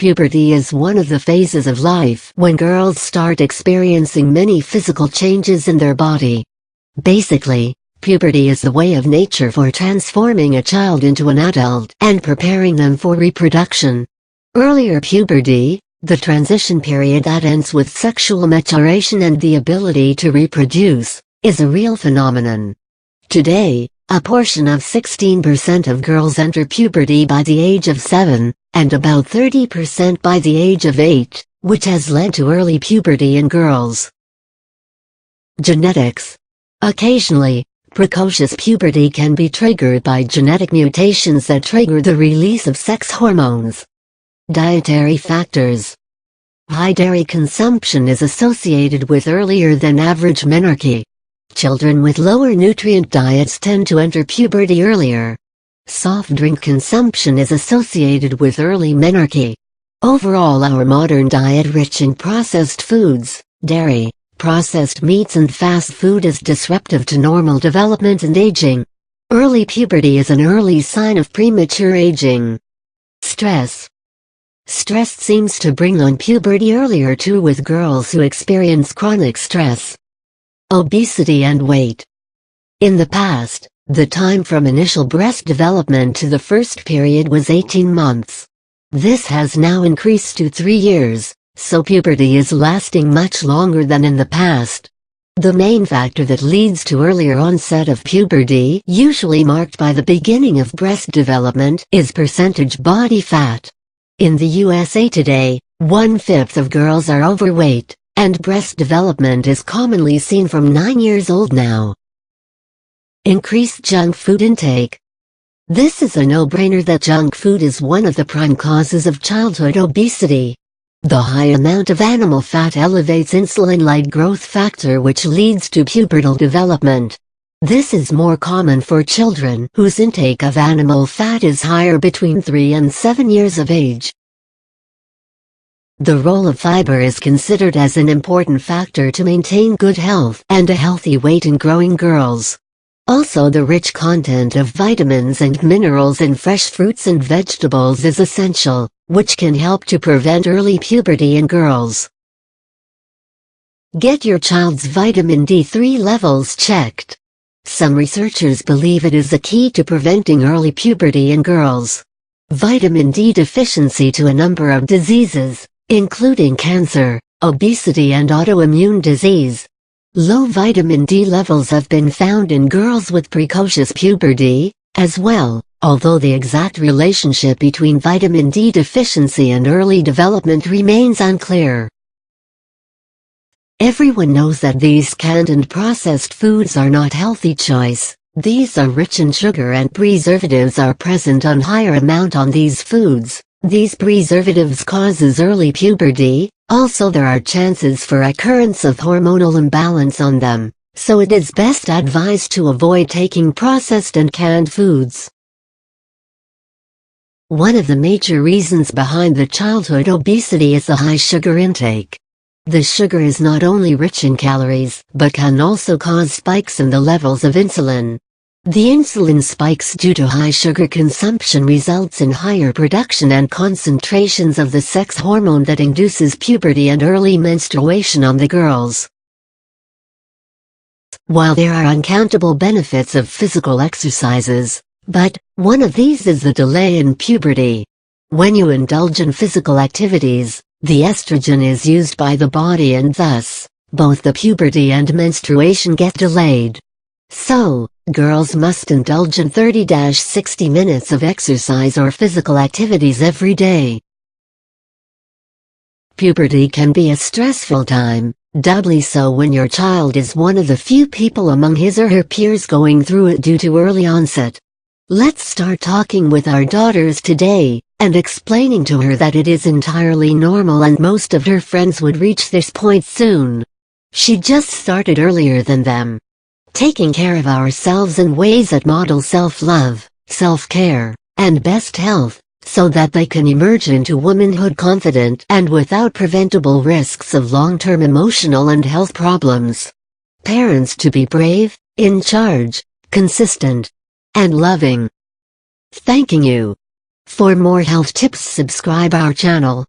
Puberty is one of the phases of life when girls start experiencing many physical changes in their body. Basically, puberty is the way of nature for transforming a child into an adult and preparing them for reproduction. Earlier puberty, the transition period that ends with sexual maturation and the ability to reproduce, is a real phenomenon. Today, a portion of 16% of girls enter puberty by the age of 7, and about 30% by the age of 8, which has led to early puberty in girls. Genetics. Occasionally, precocious puberty can be triggered by genetic mutations that trigger the release of sex hormones. Dietary factors. High dairy consumption is associated with earlier than average menarche. Children with lower nutrient diets tend to enter puberty earlier. Soft drink consumption is associated with early menarche. Overall, our modern diet rich in processed foods, dairy, processed meats and fast food is disruptive to normal development and aging. Early puberty is an early sign of premature aging. Stress. Stress seems to bring on puberty earlier too with girls who experience chronic stress. Obesity and weight. In the past, the time from initial breast development to the first period was 18 months. This has now increased to 3 years, so puberty is lasting much longer than in the past. The main factor that leads to earlier onset of puberty, usually marked by the beginning of breast development, is percentage body fat. In the USA today, 1/5 of girls are overweight, and breast development is commonly seen from 9 years old now. Increased junk food intake. This is a no-brainer that junk food is one of the prime causes of childhood obesity. The high amount of animal fat elevates insulin-like growth factor, which leads to pubertal development. This is more common for children whose intake of animal fat is higher between 3 and 7 years of age. The role of fiber is considered as an important factor to maintain good health and a healthy weight in growing girls. Also, the rich content of vitamins and minerals in fresh fruits and vegetables is essential, which can help to prevent early puberty in girls. Get your child's vitamin D3 levels checked. Some researchers believe it is the key to preventing early puberty in girls. Vitamin D deficiency to a number of diseases, including cancer, obesity and autoimmune disease. Low vitamin D levels have been found in girls with precocious puberty, as well, although the exact relationship between vitamin D deficiency and early development remains unclear. Everyone knows that these canned and processed foods are not healthy choice. These are rich in sugar and preservatives are present on higher amount on these foods. These preservatives causes early puberty. Also, there are chances for occurrence of hormonal imbalance on them, so it is best advised to avoid taking processed and canned foods. One of the major reasons behind the childhood obesity is the high sugar intake. The sugar is not only rich in calories, but can also cause spikes in the levels of insulin. The insulin spikes due to high sugar consumption results in higher production and concentrations of the sex hormone that induces puberty and early menstruation on the girls. While there are uncountable benefits of physical exercises, but one of these is the delay in puberty. When you indulge in physical activities, the estrogen is used by the body and thus, both the puberty and menstruation get delayed. So, girls must indulge in 30-60 minutes of exercise or physical activities every day. Puberty can be a stressful time, doubly so when your child is one of the few people among his or her peers going through it due to early onset. Let's start talking with our daughters today, and explaining to her that it is entirely normal and most of her friends would reach this point soon. She just started earlier than them. Taking care of ourselves in ways that model self-love, self-care, and best health, so that they can emerge into womanhood confident and without preventable risks of long-term emotional and health problems. Parents to be brave, in charge, consistent, and loving. Thanking you. For more health tips, subscribe our channel.